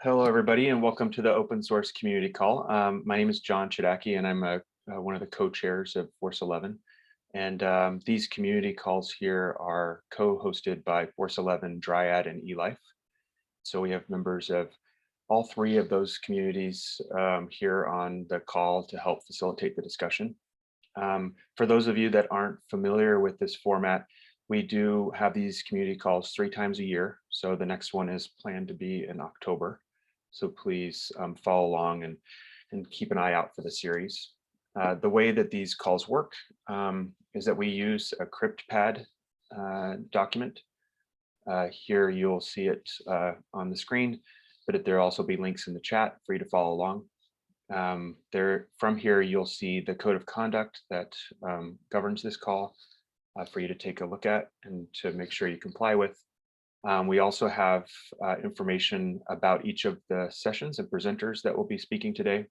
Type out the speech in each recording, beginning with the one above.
Hello, everybody, and welcome to the Open Source Community Call. My name is John Chodacki, and I'm one of the co-chairs of Force 11. And these community calls here are co-hosted by Force 11, Dryad, and eLife. So we have members of all three of those communities here on the call to help facilitate the discussion. For those of you that aren't familiar with this format, we do have these community calls 3 times a year. So the next one is planned to be in October. So please follow along and keep an eye out for the series. The way that these calls work is that we use a CryptPad document. Here you'll see it on the screen, but there'll also be links in the chat for you to follow along. From here, you'll see the code of conduct that governs this call for you to take a look at and to make sure you comply with. We also have information about each of the sessions and presenters that will be speaking today.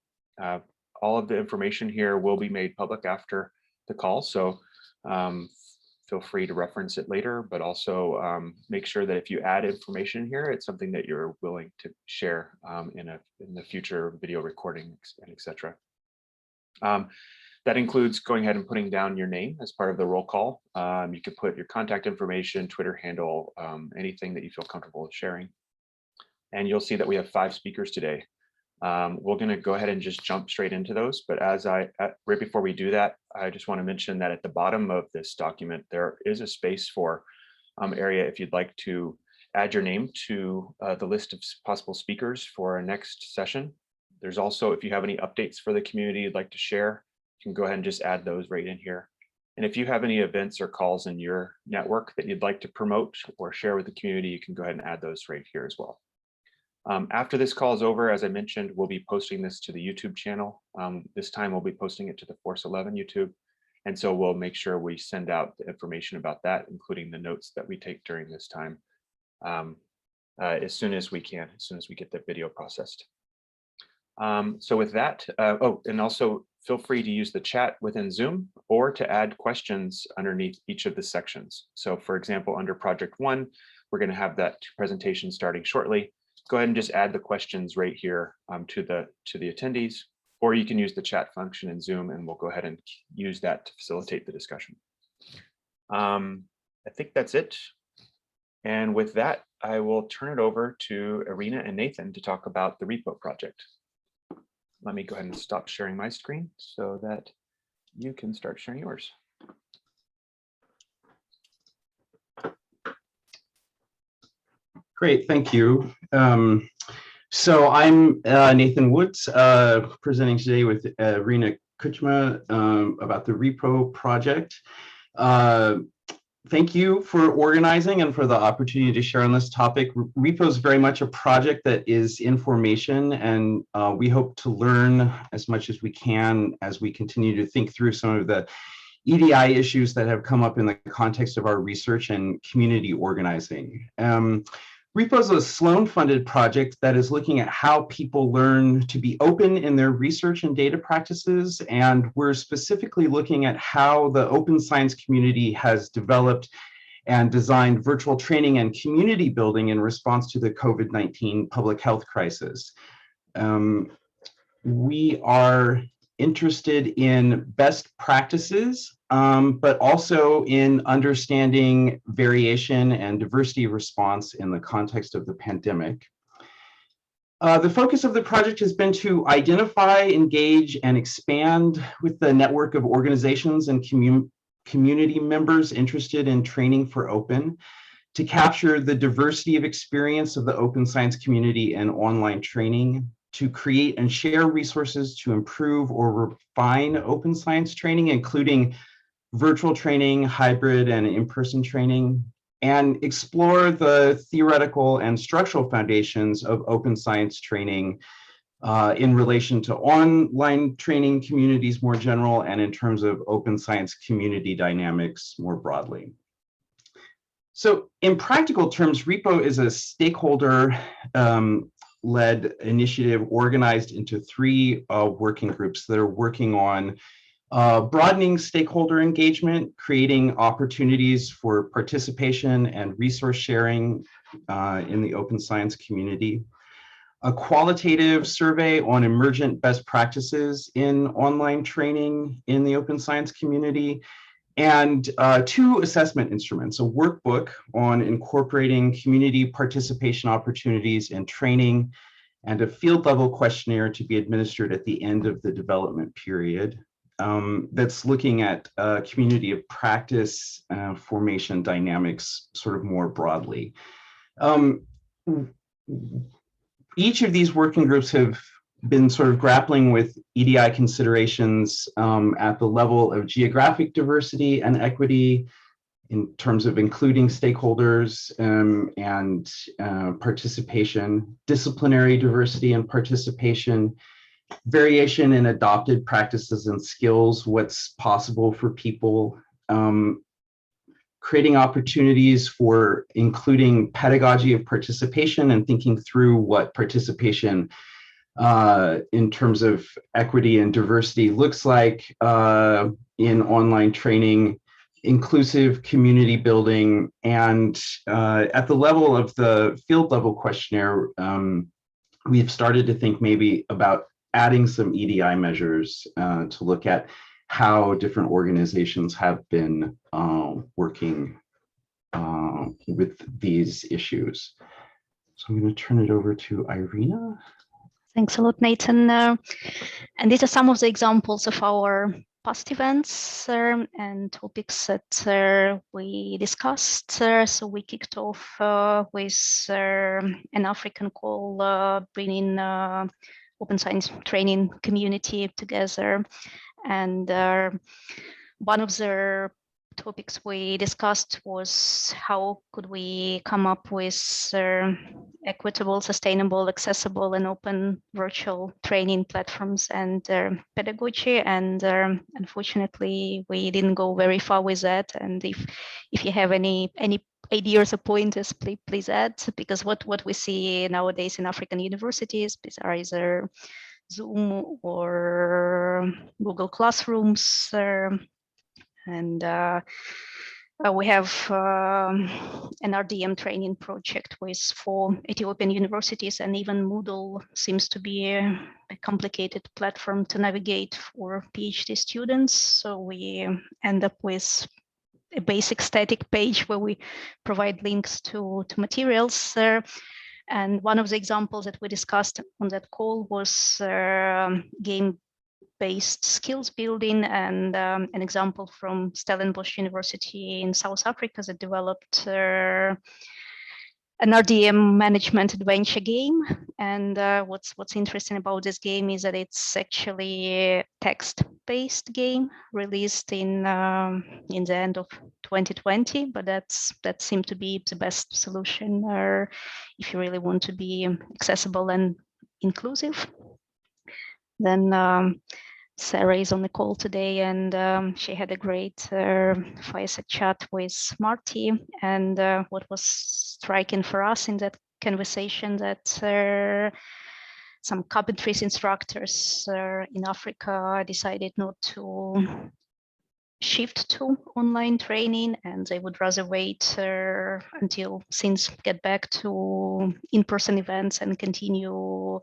All of the information here will be made public after the call, so feel free to reference it later, but also make sure that if you add information here, it's something that you're willing to share in the future video recording and etc. That includes going ahead and putting down your name as part of the roll call. You could put your contact information, Twitter handle, anything that you feel comfortable sharing. And you'll see that we have 5 speakers today. We're going to go ahead and just jump straight into those. But right before we do that, I just want to mention that at the bottom of this document, there is a space for area if you'd like to add your name to the list of possible speakers for our next session. There's also, if you have any updates for the community you'd like to share, you can go ahead and just add those right in here. And if you have any events or calls in your network that you'd like to promote or share with the community, you can go ahead and add those right here as well. After this call is over, as I mentioned, we'll be posting this to the YouTube channel. This time we'll be posting it to the Force 11 YouTube. And so we'll make sure we send out the information about that, including the notes that we take during this time, as soon as we can, as soon as we get the video processed. So with that, and also feel free to use the chat within Zoom or to add questions underneath each of the sections. So for example, under Project 1, we're going to have that presentation starting shortly. Go ahead and just add the questions right here to the attendees, or you can use the chat function in Zoom and we'll go ahead and use that to facilitate the discussion. I think that's it. And with that, I will turn it over to Irina and Nathan to talk about the repo project. Let me go ahead and stop sharing my screen so that you can start sharing yours. Great, thank you. So I'm Nathan Woods, presenting today with Irina Kuchma about the repo project. Thank you for organizing and for the opportunity to share on this topic. Repo is very much a project that is in formation, and we hope to learn as much as we can as we continue to think through some of the EDI issues that have come up in the context of our research and community organizing. Repo is a Sloan-funded project that is looking at how people learn to be open in their research and data practices, and we're specifically looking at how the open science community has developed and designed virtual training and community building in response to the COVID-19 public health crisis. We are interested in best practices, but also in understanding variation and diversity response in the context of the pandemic. The focus of the project has been to identify, engage, and expand with the network of organizations and community members interested in training for open, to capture the diversity of experience of the open science community and online training, to create and share resources to improve or refine open science training, including virtual training, hybrid and in-person training, and explore the theoretical and structural foundations of open science training in relation to online training communities more general and in terms of open science community dynamics more broadly. So in practical terms, repo is a stakeholder led initiative organized into 3 working groups that are working on broadening stakeholder engagement, creating opportunities for participation and resource sharing in the open science community, a qualitative survey on emergent best practices in online training in the open science community, and 2 assessment instruments, a workbook on incorporating community participation opportunities in training, and a field level questionnaire to be administered at the end of the development period. That's looking at community of practice formation dynamics sort of more broadly. Each of these working groups have been sort of grappling with EDI considerations at the level of geographic diversity and equity in terms of including stakeholders and participation, disciplinary diversity and participation, variation in adopted practices and skills, what's possible for people, creating opportunities for including pedagogy of participation and thinking through what participation in terms of equity and diversity looks like in online training, inclusive community building, and at the level of the field level questionnaire, we've started to think maybe about adding some EDI measures to look at how different organizations have been working with these issues. So I'm going to turn it over to Irina. Thanks a lot, Nathan. And these are some of the examples of our past events and topics that we discussed. So we kicked off with an African call, bringing open science training community together. And one of the topics we discussed was how could we come up with equitable, sustainable, accessible, and open virtual training platforms and pedagogy. And unfortunately, we didn't go very far with that. And if you have any ideas or pointers, please add, because what we see nowadays in African universities are either Zoom or Google Classrooms, and we have an RDM training project with 4 Ethiopian universities, and even Moodle seems to be a complicated platform to navigate for PhD students. So we end up with a basic static page where we provide links to materials. And one of the examples that we discussed on that call was game-based skills building, and an example from Stellenbosch University in South Africa that developed an RDM management adventure game. And what's interesting about this game is that it's actually a text-based game released in the end of 2020, but that seemed to be the best solution if you really want to be accessible and inclusive. Then Sarah is on the call today, and she had a great fireside chat with Marty. And what was striking for us in that conversation that some carpentry instructors in Africa decided not to shift to online training, and they would rather wait until things get back to in-person events and continue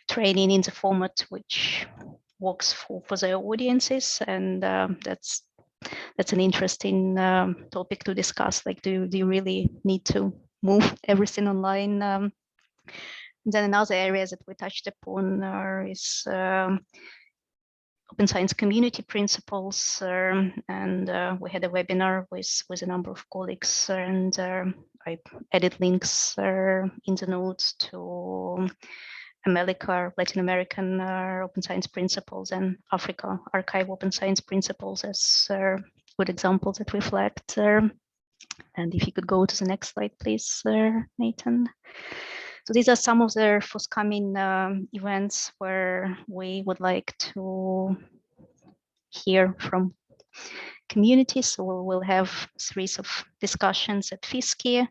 training in the format which works for their audiences. And that's an interesting topic to discuss. Like, do you really need to move everything online? Then another area that we touched upon is open science community principles, and we had a webinar with a number of colleagues, and I added links in the notes to America, Latin American open science principles, and Africa Archive open science principles as good examples that we flagged. And if you could go to the next slide, please, Nathan. So these are some of the forthcoming events where we would like to hear from communities. So we'll have a series of discussions at FISCI.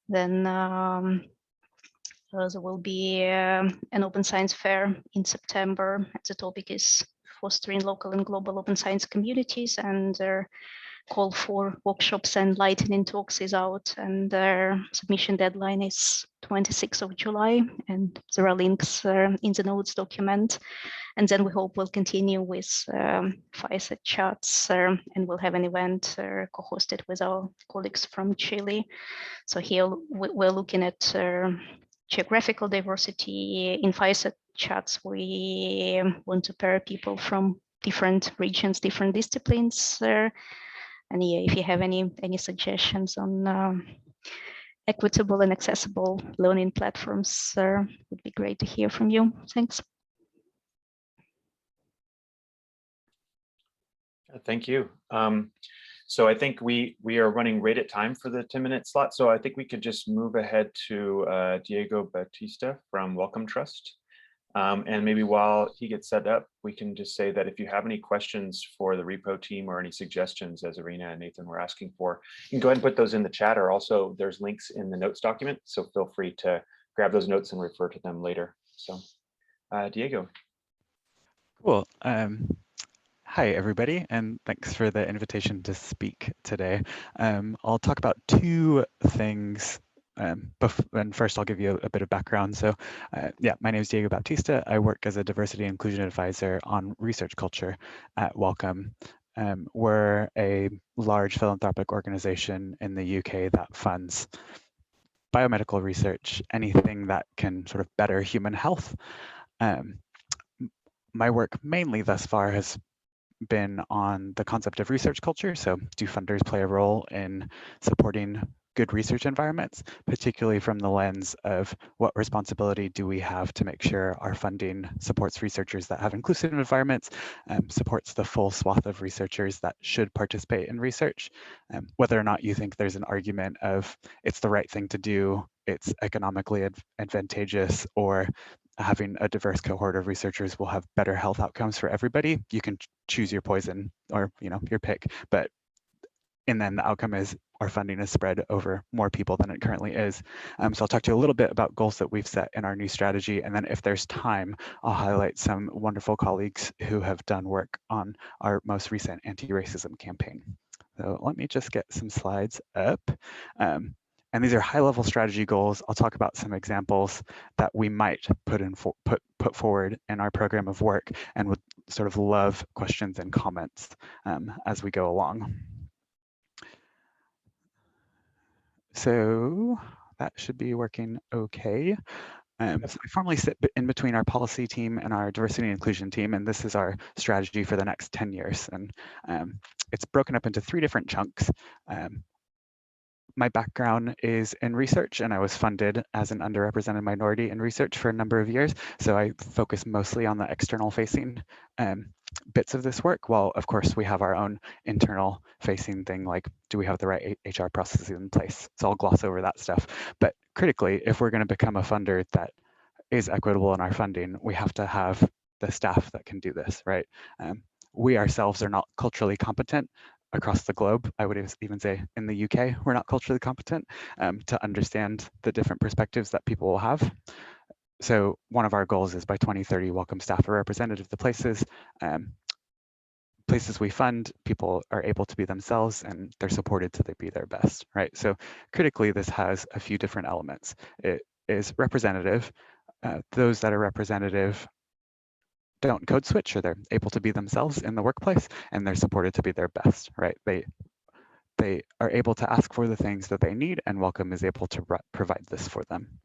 Then there will be an open science fair in September. The topic is fostering local and global open science communities. And call for workshops and lightning talks is out, and their submission deadline is 26th of July, and there are links in the notes document. And then we hope we'll continue with fireside chats, and we'll have an event co-hosted with our colleagues from Chile. So here we're looking at geographical diversity. In fireside chats, we want to pair people from different regions, different disciplines. And yeah, if you have any suggestions on equitable and accessible learning platforms, would be great to hear from you. Thanks. Thank you. So I think we are running right at time for the 10-minute slot. So I think we could just move ahead to Diego Baptista from Wellcome Trust. And maybe while he gets set up, we can just say that if you have any questions for the repo team or any suggestions, as Irina and Nathan were asking for, you can go ahead and put those in the chat, or also there's links in the notes document. So feel free to grab those notes and refer to them later. So Diego. Cool. Hi, everybody, and thanks for the invitation to speak today. I'll talk about two things. And first, I'll give you a bit of background. So yeah, my name is Diego Baptista. I work as a diversity and inclusion advisor on research culture at Wellcome. We're a large philanthropic organization in the UK that funds biomedical research, anything that can sort of better human health. My work mainly thus far has been on the concept of research culture. So do funders play a role in supporting good research environments, particularly from the lens of what responsibility do we have to make sure our funding supports researchers that have inclusive environments, supports the full swath of researchers that should participate in research, whether or not you think there's an argument of it's the right thing to do, it's economically advantageous, or having a diverse cohort of researchers will have better health outcomes for everybody. You can choose your poison, or your pick, but and then the outcome is our funding is spread over more people than it currently is. So I'll talk to you a little bit about goals that we've set in our new strategy, and then if there's time, I'll highlight some wonderful colleagues who have done work on our most recent anti-racism campaign. So let me just get some slides up. And these are high-level strategy goals. I'll talk about some examples that we might put forward in our program of work, and would sort of love questions and comments as we go along. So that should be working okay. So I formally sit in between our policy team and our diversity and inclusion team, and this is our strategy for the next 10 years. And it's broken up into 3 different chunks. My background is in research, and I was funded as an underrepresented minority in research for a number of years. So I focus mostly on the external facing bits of this work, while of course we have our own internal facing thing, like do we have the right HR processes in place? So I'll gloss over that stuff. But critically, if we're going to become a funder that is equitable in our funding, we have to have the staff that can do this, right? We ourselves are not culturally competent across the globe. I would even say in the UK, we're not culturally competent to understand the different perspectives that people will have. So one of our goals is by 2030, Wellcome staff are representative of the places. Places we fund, people are able to be themselves and they're supported to be their best, right? So critically, this has a few different elements. It is representative. Those that are representative don't code switch, or they're able to be themselves in the workplace, and they're supported to be their best, right? They are able to ask for the things that they need, and Wellcome is able to provide this for them.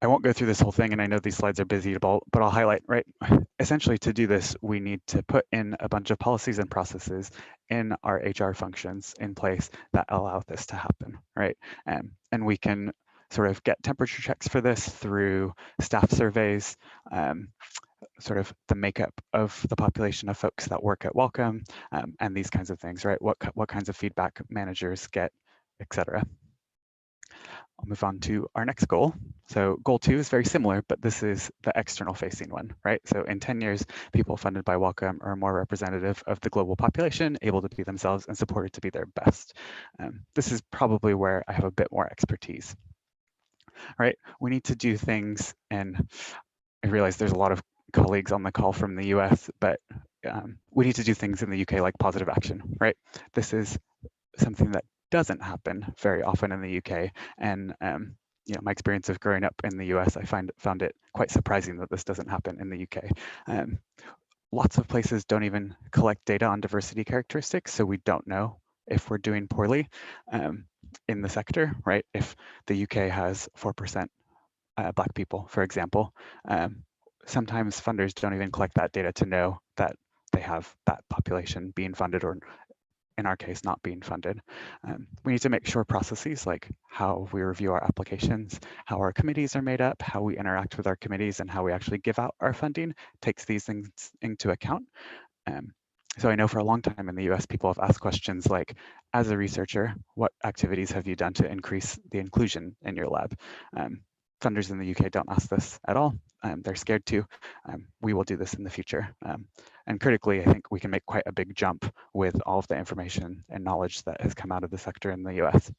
I won't go through this whole thing, and I know these slides are busy, but I'll highlight, right? Essentially, to do this, we need to put in a bunch of policies and processes in our HR functions in place that allow this to happen, right? And we can sort of get temperature checks for this through staff surveys, sort of the makeup of the population of folks that work at Wellcome, and these kinds of things, right? What kinds of feedback managers get, etc. I'll move on to our next goal. So goal 2 is very similar, but this is the external facing one, right? So in 10 years, people funded by Wellcome are more representative of the global population, able to be themselves and supported to be their best. This is probably where I have a bit more expertise, right? We need to do things, and I realize there's a lot of colleagues on the call from the US, but we need to do things in the UK like positive action, right? This is something that doesn't happen very often in the UK, and you know, my experience of growing up in the US, I found it quite surprising that this doesn't happen in the UK. Lots of places don't even collect data on diversity characteristics, so we don't know if we're doing poorly in the sector, right? If the UK has 4% Black people, for example, sometimes funders don't even collect that data to know that they have that population being funded, or in our case, not being funded. We need to make sure processes like how we review our applications, how our committees are made up, how we interact with our committees, and how we actually give out our funding takes these things into account. So I know for a long time in the US, people have asked questions like, as a researcher, what activities have you done to increase the inclusion in your lab? Funders in the UK don't ask this at all. They're scared to. We will do this in the future. And critically, I think we can make quite a big jump with all of the information and knowledge that has come out of the sector in the US.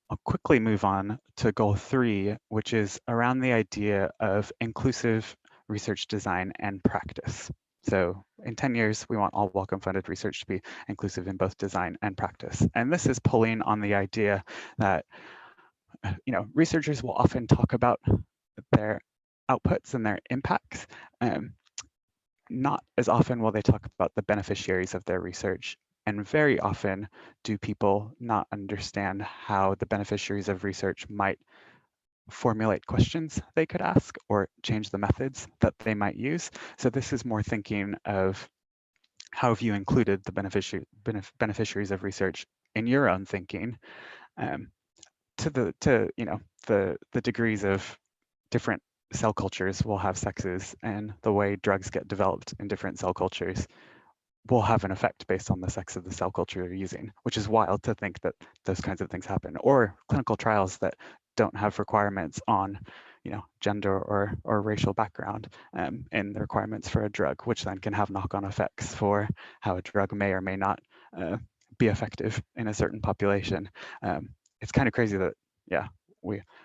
I'll quickly move on to goal 3, which is around the idea of inclusive research design and practice. So in 10 years, we want all Wellcome funded research to be inclusive in both design and practice. And this is pulling on the idea that, you know, researchers will often talk about their outputs and their impacts. Not as often will they talk about the beneficiaries of their research. And very often do people not understand how the beneficiaries of research might formulate questions they could ask or change the methods that they might use. So this is more thinking of how have you included the beneficiaries of research in your own thinking, to you know, the degrees of different cell cultures will have sexes, and the way drugs get developed in different cell cultures will have an effect based on the sex of the cell culture you're using, which is wild to think that those kinds of things happen. Or clinical trials that don't have requirements on, you know, gender or racial background in the requirements for a drug, which then can have knock-on effects for how a drug may or may not be effective in a certain population. It's kind of crazy that, yeah,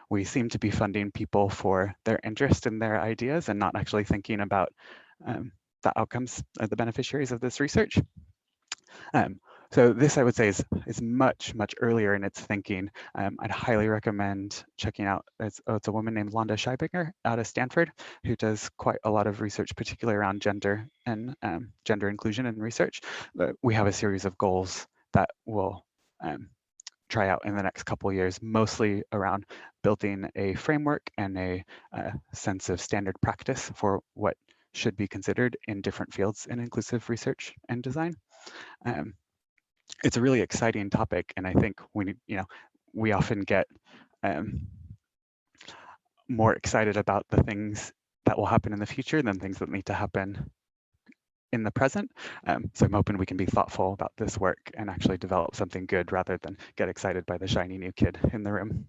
we seem to be funding people for their interest in their ideas and not actually thinking about the outcomes of the beneficiaries of this research. So this, I would say, is much earlier in its thinking. I'd highly recommend checking out, it's a woman named Londa Scheibinger out of Stanford, who does quite a lot of research, particularly around gender and gender inclusion in research. But we have a series of goals that we'll try out in the next couple of years, mostly around building a framework and a sense of standard practice for what should be considered in different fields in inclusive research and design. It's a really exciting topic, and I think we often get more excited about the things that will happen in the future than things that need to happen in the present. So I'm hoping we can be thoughtful about this work and actually develop something good rather than get excited by the shiny new kid in the room.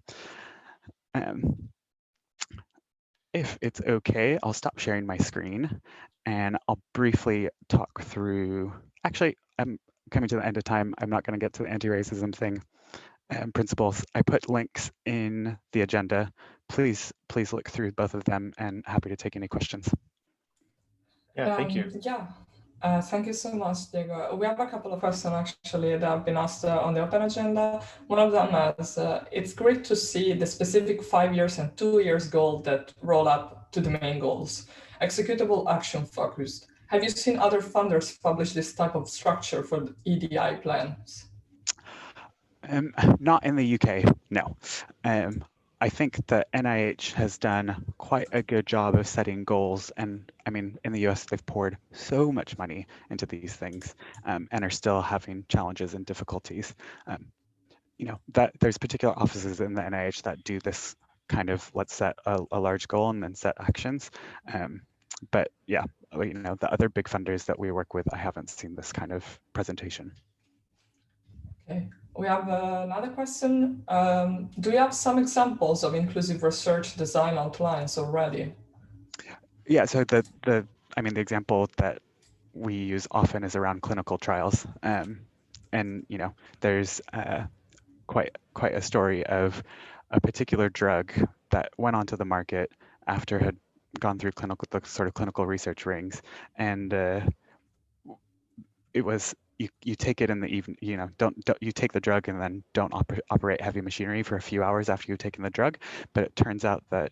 If it's okay, I'll stop sharing my screen and I'll briefly talk through, actually, I'm coming to the end of time. I'm not going to get to the anti-racism thing principles. I put links in the agenda. Please look through both of them, and happy to take any questions. Yeah, thank you. Thank you so much, Diego. We have a couple of questions actually that have been asked on the open agenda. One of them is, it's great to see the specific 5 years and 2 years goal that roll up to the main goals. Executable action focused. Have you seen other funders publish this type of structure for the EDI plans? Not in the UK, no. I think that NIH has done quite a good job of setting goals, and I mean, in the US, they've poured so much money into these things and are still having challenges and difficulties. You know, that there's particular offices in the NIH that do this kind of, let's set a large goal and then set actions. But yeah, you know, the other big funders that we work with, I haven't seen this kind of presentation. Okay. We have another question. Do you have some examples of inclusive research design outlines already? Yeah, so the example that we use often is around clinical trials. And you know, there's quite a story of a particular drug that went onto the market after had gone through the sort of clinical research rings, and it was you take it in the evening, don't you take the drug and then don't operate heavy machinery for a few hours after you've taken the drug. But it turns out that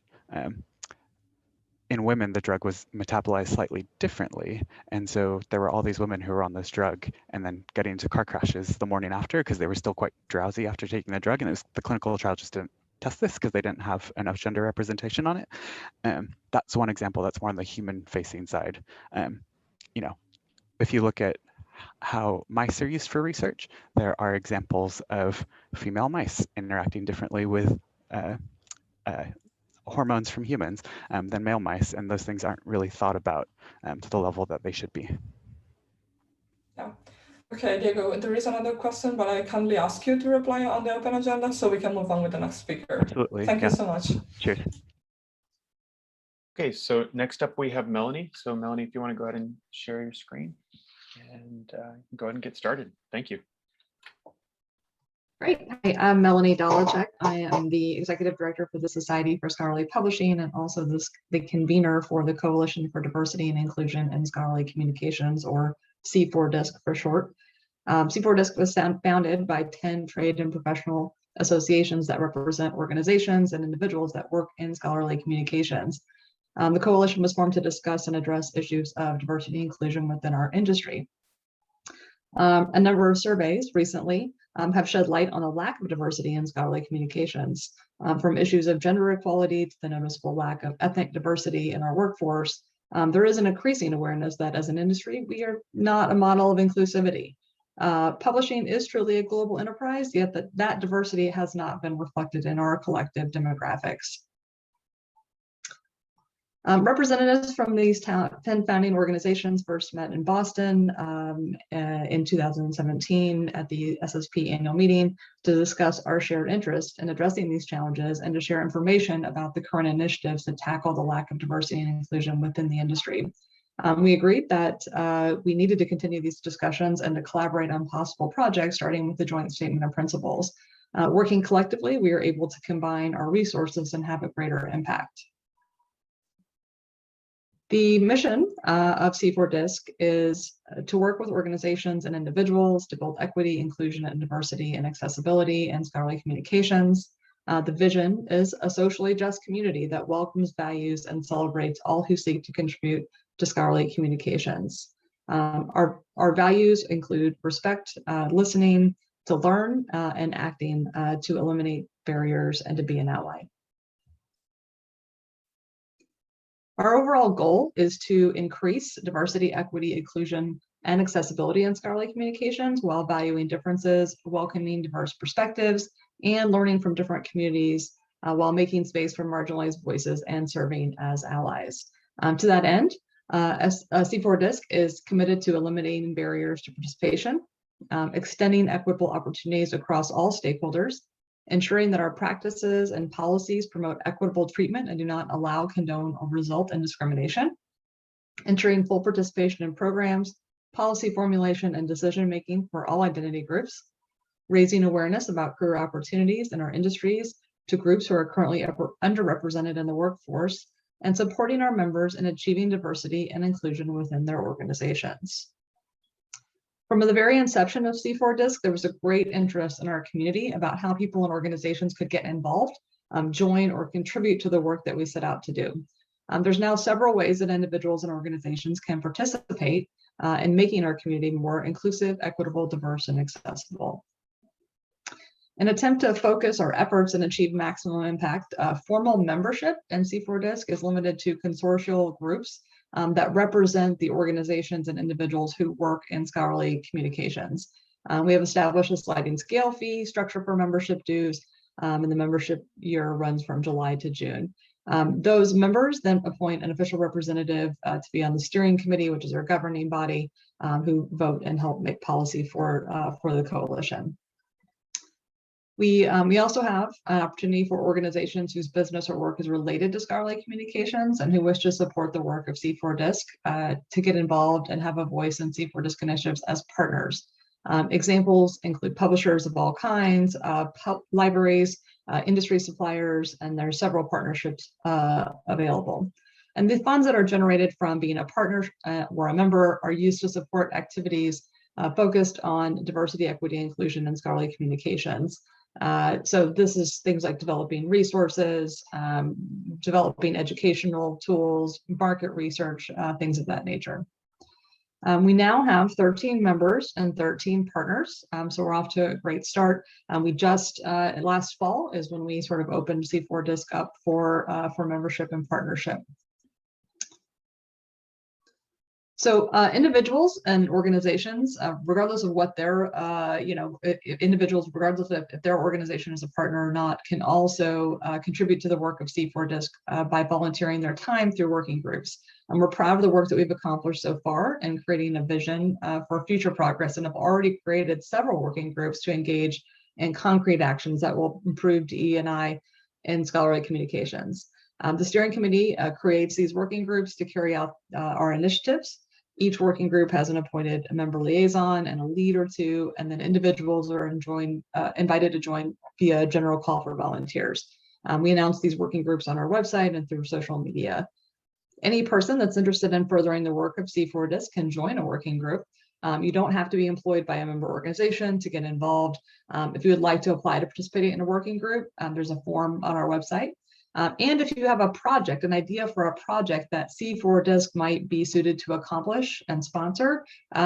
in women, the drug was metabolized slightly differently. And so there were all these women who were on this drug and then getting into car crashes the morning after because they were still quite drowsy after taking the drug. And the clinical trial just didn't test this because they didn't have enough gender representation on it. That's one example. That's more on the human-facing side. If you look at how mice are used for research, there are examples of female mice interacting differently with hormones from humans than male mice, and those things aren't really thought about to the level that they should be. Yeah. Okay, Diego, there is another question, but I kindly ask you to reply on the open agenda so we can move on with the next speaker. Absolutely. Thank you so much. Cheers. Okay, so next up we have Melanie. So Melanie, if you want to go ahead and share your screen and go ahead and get started. Thank you. Great. Hi, I'm Melanie Dolechek. I am the Executive Director for the Society for Scholarly Publishing and also the convener for the Coalition for Diversity and Inclusion in Scholarly Communications, or C4DISC for short. C4DISC was founded by 10 trade and professional associations that represent organizations and individuals that work in scholarly communications. The coalition was formed to discuss and address issues of diversity and inclusion within our industry. A number of surveys recently have shed light on a lack of diversity in scholarly communications, from issues of gender equality to the noticeable lack of ethnic diversity in our workforce. There is an increasing awareness that as an industry, we are not a model of inclusivity. Publishing is truly a global enterprise, yet that diversity has not been reflected in our collective demographics. Representatives from these 10 founding organizations first met in Boston in 2017 at the SSP annual meeting to discuss our shared interest in addressing these challenges and to share information about the current initiatives that tackle the lack of diversity and inclusion within the industry. We agreed that we needed to continue these discussions and to collaborate on possible projects, starting with the joint statement of principles. Working collectively, we are able to combine our resources and have a greater impact. The mission of C4DISC is to work with organizations and individuals to build equity, inclusion, and diversity and accessibility in scholarly communications. The vision is a socially just community that welcomes, values, and celebrates all who seek to contribute to scholarly communications. Our values include respect, listening, to learn, and acting to eliminate barriers and to be an ally. Our overall goal is to increase diversity, equity, inclusion, and accessibility in scholarly communications while valuing differences, welcoming diverse perspectives, and learning from different communities while making space for marginalized voices and serving as allies. To that end, C4DISC is committed to eliminating barriers to participation, extending equitable opportunities across all stakeholders, ensuring that our practices and policies promote equitable treatment and do not allow, condone, or result in discrimination, ensuring full participation in programs, policy formulation, and decision-making for all identity groups, raising awareness about career opportunities in our industries to groups who are currently underrepresented in the workforce, and supporting our members in achieving diversity and inclusion within their organizations. From the very inception of C4DISC, there was a great interest in our community about how people and organizations could get involved, join, or contribute to the work that we set out to do. There's now several ways that individuals and organizations can participate in making our community more inclusive, equitable, diverse, and accessible. In an attempt to focus our efforts and achieve maximum impact, formal membership in C4DISC is limited to consortial groups that represent the organizations and individuals who work in scholarly communications. We have established a sliding scale fee structure for membership dues, and the membership year runs from July to June. Those members then appoint an official representative to be on the steering committee, which is our governing body, who vote and help make policy for the coalition. We also have an opportunity for organizations whose business or work is related to scholarly communications and who wish to support the work of C4DISC to get involved and have a voice in C4DISC initiatives as partners. Examples include publishers of all kinds, libraries, industry suppliers, and there are several partnerships available. And the funds that are generated from being a partner or a member are used to support activities focused on diversity, equity, inclusion, and scholarly communications. So this is things like developing resources, developing educational tools, market research, things of that nature. We now have 13 members and 13 partners, so we're off to a great start. We just, last fall is when we sort of opened C4DISC up for membership and partnership. So individuals and organizations, regardless of what their, individuals, regardless of if their organization is a partner or not, can also contribute to the work of C4DISC by volunteering their time through working groups. And we're proud of the work that we've accomplished so far in creating a vision for future progress, and have already created several working groups to engage in concrete actions that will improve DE&I in scholarly communications. The steering committee creates these working groups to carry out our initiatives. Each working group has an appointed member liaison and a lead or two, and then individuals are invited to join via general call for volunteers. We announce these working groups on our website and through social media. Any person that's interested in furthering the work of C4DISC can join a working group. You don't have to be employed by a member organization to get involved. If you would like to apply to participate in a working group, there's a form on our website. And if you have a project, an idea for a project that C4DISC might be suited to accomplish and sponsor,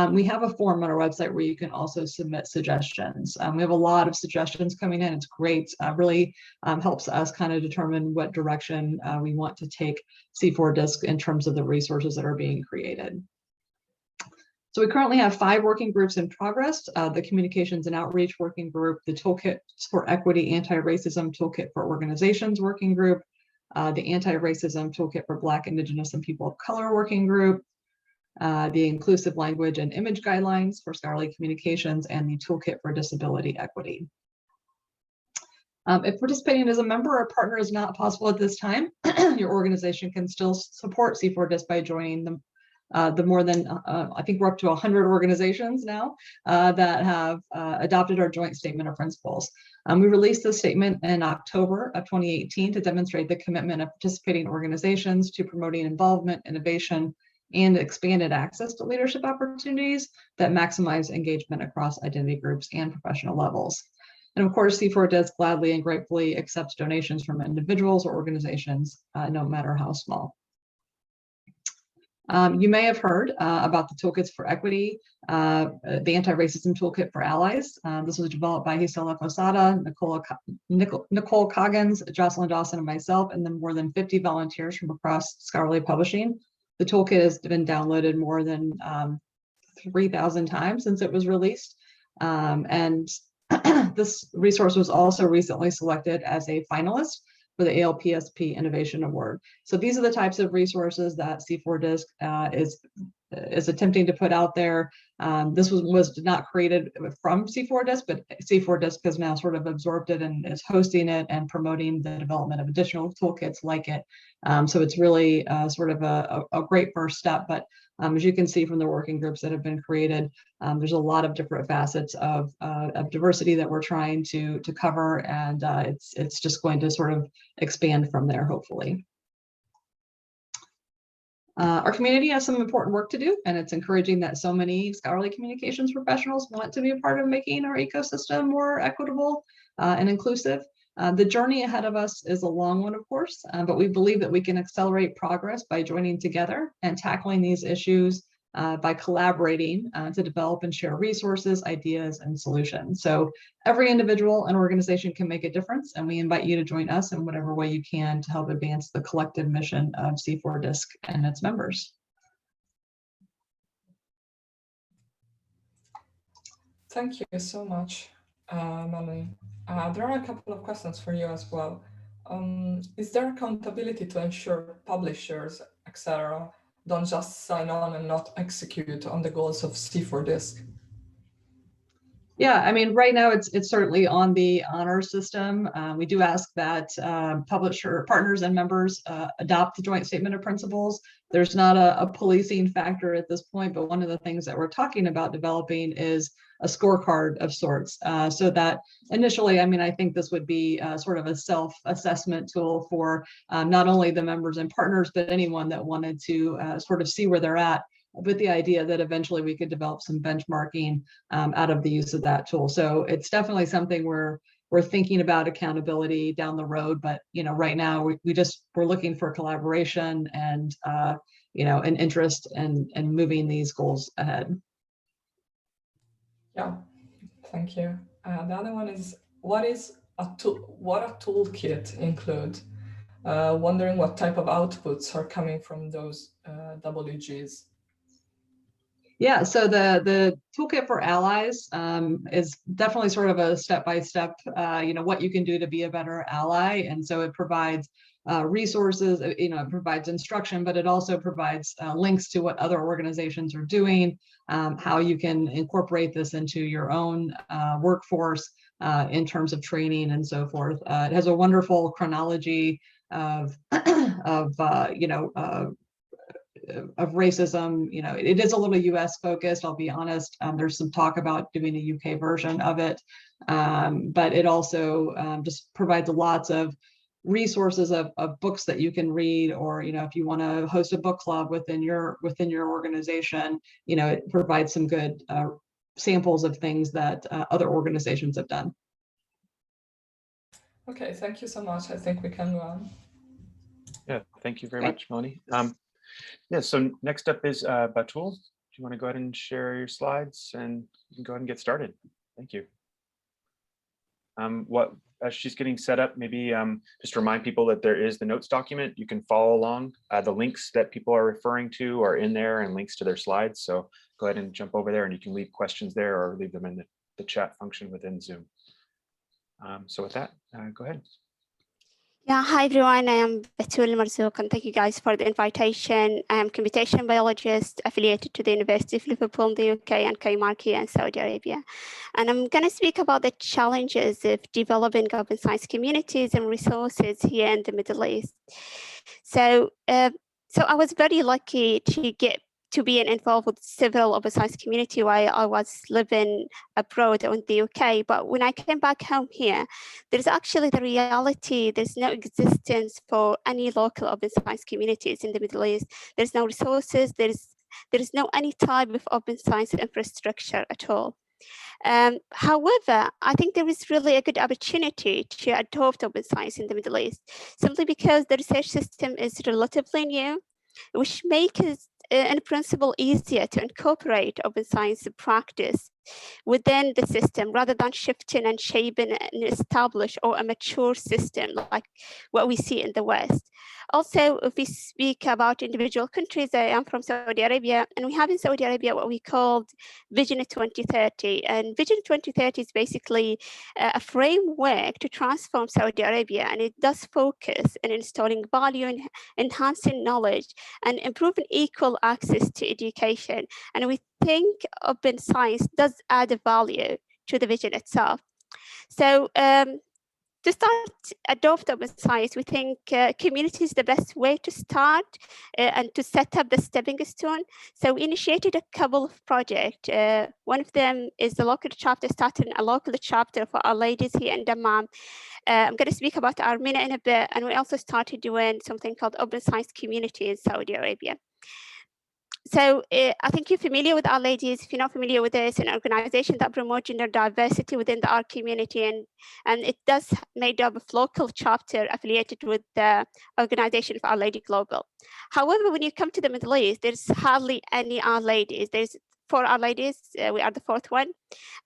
we have a form on our website where you can also submit suggestions. We have a lot of suggestions coming in. It's great, really helps us kind of determine what direction we want to take C4DISC in terms of the resources that are being created. So we currently have 5 working groups in progress: the Communications and Outreach Working Group, the Toolkit for Equity, Anti-Racism Toolkit for Organizations Working Group, the Anti-Racism Toolkit for Black, Indigenous, and People of Color Working Group, the Inclusive Language and Image Guidelines for Scholarly Communications, and the Toolkit for Disability Equity. If participating as a member or partner is not possible at this time, your organization can still support C4DISC by joining them. The more than, I think we're up to 100 organizations now that have adopted our joint statement of principles. We released this statement in October of 2018 to demonstrate the commitment of participating organizations to promoting involvement, innovation, and expanded access to leadership opportunities that maximize engagement across identity groups and professional levels. And of course, C4DISC gladly and gratefully accepts donations from individuals or organizations, no matter how small. You may have heard about the Toolkits for Equity, the Anti-Racism Toolkit for Allies. This was developed by Gisela Posada, Nicole Coggins, Jocelyn Dawson, and myself, and then more than 50 volunteers from across scholarly publishing. The toolkit has been downloaded more than 3,000 times since it was released. And this resource was also recently selected as a finalist for the ALPSP Innovation Award. So these are the types of resources that C4DISC is attempting to put out there. This was not created from C4DISC, but C4DISC has now sort of absorbed it and is hosting it and promoting the development of additional toolkits like it. So it's really sort of a great first step. But as you can see from the working groups that have been created, there's a lot of different facets of diversity that we're trying to cover, and it's just going to sort of expand from there, hopefully. Our community has some important work to do, and it's encouraging that so many scholarly communications professionals want to be a part of making our ecosystem more equitable and inclusive. The journey ahead of us is a long one, of course, but we believe that we can accelerate progress by joining together and tackling these issues by collaborating to develop and share resources, ideas, and solutions. So every individual and organization can make a difference, and we invite you to join us in whatever way you can to help advance the collective mission of C4DISC and its members. Thank you so much, Melanie. There are a couple of questions for you as well. Is there accountability to ensure publishers, etc., don't just sign on and not execute on the goals of C4DISC? Yeah, I mean, right now it's certainly on the honor system. We do ask that publisher partners and members adopt the joint statement of principles. There's not a policing factor at this point, but one of the things that we're talking about developing is a scorecard of sorts. So that initially, I mean, I think this would be sort of a self-assessment tool for not only the members and partners, but anyone that wanted to sort of see where they're at, with the idea that eventually we could develop some benchmarking out of the use of that tool. So it's definitely something we're thinking about accountability down the road, but right now we're looking for collaboration and an interest in moving these goals ahead. Yeah, thank you. The other one is what a toolkit include? Wondering what type of outputs are coming from those WGs. Yeah, so the toolkit for allies is definitely sort of a step-by-step, what you can do to be a better ally. And so it provides resources, it provides instruction, but it also provides links to what other organizations are doing, how you can incorporate this into your own workforce in terms of training and so forth. It has a wonderful chronology of racism. It is a little US focused, I'll be honest. There's some talk about doing a UK version of it, but it also just provides lots of resources of books that you can read, or if you want to host a book club within your organization, it provides some good samples of things that other organizations have done. Okay, thank you so much. I think we can go on. Yeah, thank you very much, Melanie. Yeah, so next up is Batul. Do you want to go ahead and share your slides, and you can go ahead and get started? Thank you. As she's getting set up, maybe just remind people that there is the notes document. You can follow along. The links that people are referring to are in there, and links to their slides. So go ahead and jump over there, and you can leave questions there or leave them in the chat function within Zoom. So with that, go ahead. Yeah, hi everyone, I am Batul Marzouk, and thank you guys for the invitation. I am a computation biologist affiliated to the University of Liverpool in the UK and Kaimarki in Saudi Arabia. And I'm going to speak about the challenges of developing open science communities and resources here in the Middle East. So I was very lucky to be involved with several open science community while I was living abroad in the UK. But when I came back home here, there's actually the reality, there's no existence for any local open science communities in the Middle East. There's no resources, there's no any type of open science infrastructure at all. However, I think there is really a good opportunity to adopt open science in the Middle East, simply because the research system is relatively new, which makes it in principle easier to incorporate open science practice within the system rather than shifting and shaping an established or a mature system like what we see in the West. Also, if we speak about individual countries, I am from Saudi Arabia, and we have in Saudi Arabia what we called Vision 2030. And Vision 2030 is basically a framework to transform Saudi Arabia, and it does focus on installing value and enhancing knowledge and improving equal access to education. And we think open science does add a value to the vision itself. So to start adopt open science, we think community is the best way to start and to set up the stepping stone. So we initiated a couple of projects. One of them is the local chapter, starting a local chapter for our ladies here in Dammam. I'm going to speak about Armenia in a bit, and we also started doing something called Open Science Community in Saudi Arabia. So I think you're familiar with Our Ladies. If you're not familiar with this, an organization that promotes gender diversity within our community, and it does made up of local chapter affiliated with the organization of Our Lady Global. However, when you come to the Middle East, there's hardly any Our Ladies. There's 4 Our Ladies, we are the 4th one.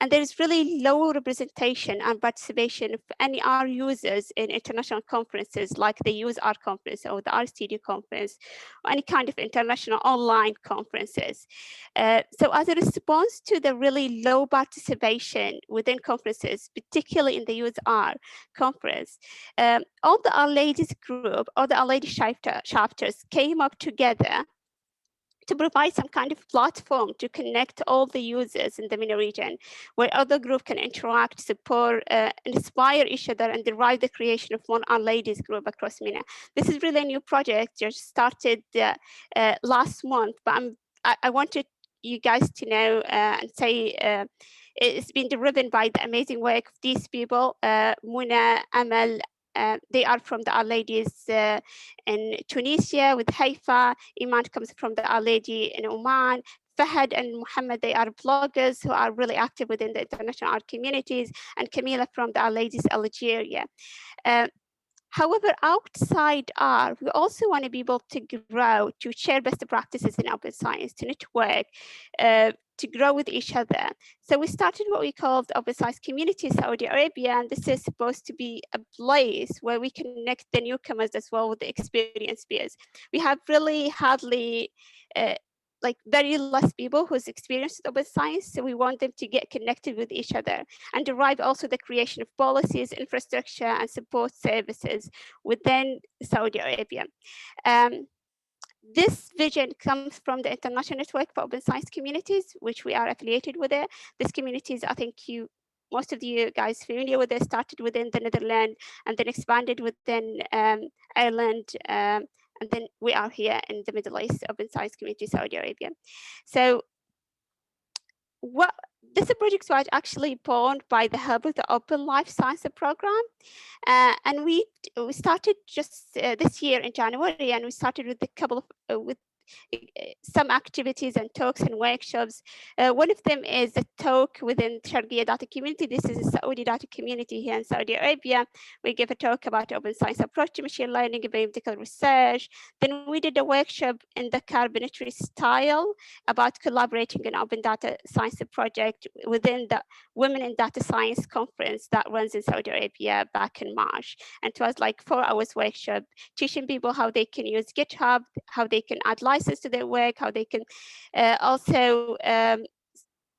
And there's really low representation and participation of any R users in international conferences like the Use R conference or the R Studio conference, or any kind of international online conferences. So as a response to the really low participation within conferences, particularly in the Use R conference, all the Our Ladies group or the Our Ladies chapters came up together to provide some kind of platform to connect all the users in the MENA region, where other groups can interact, support, inspire each other, and derive the creation of one Our Ladies group across MENA. This is really a new project, just started last month, but I wanted you guys to know and say it's been driven by the amazing work of these people, Muna, Amal. They are from the Our Ladies in Tunisia with Haifa. Iman comes from the Our Lady in Oman. Fahad and Muhammad, they are bloggers who are really active within the international art communities, and Camila from the Our Ladies Algeria. However, outside art, we also want to be able to grow, to share best practices in open science, to network, to grow with each other. So we started what we called the Open Science Community Saudi Arabia, and this is supposed to be a place where we connect the newcomers as well with the experienced peers. We have really hardly like very less people who's experienced open science, so we want them to get connected with each other and derive also the creation of policies, infrastructure, and support services within Saudi Arabia. This vision comes from the International Network for Open Science Communities, which we are affiliated with it. These communities, I think most of you guys familiar with it, started within the Netherlands and then expanded within Ireland, and then we are here in the Middle East Open Science Community, Saudi Arabia. So this project was actually born by the help of the Open Life Science program. And we started just this year in January, and we started with a couple of, with some activities and talks and workshops. One of them is a talk within Sharqiya data community. This is a Saudi data community here in Saudi Arabia. We gave a talk about open science approach to machine learning and biomedical research. Then we did a workshop in the carbonatory style about collaborating in open data science project within the Women in Data Science conference that runs in Saudi Arabia back in March. And it was like 4 hours workshop, teaching people how they can use GitHub, how they can add license to their work, how they can also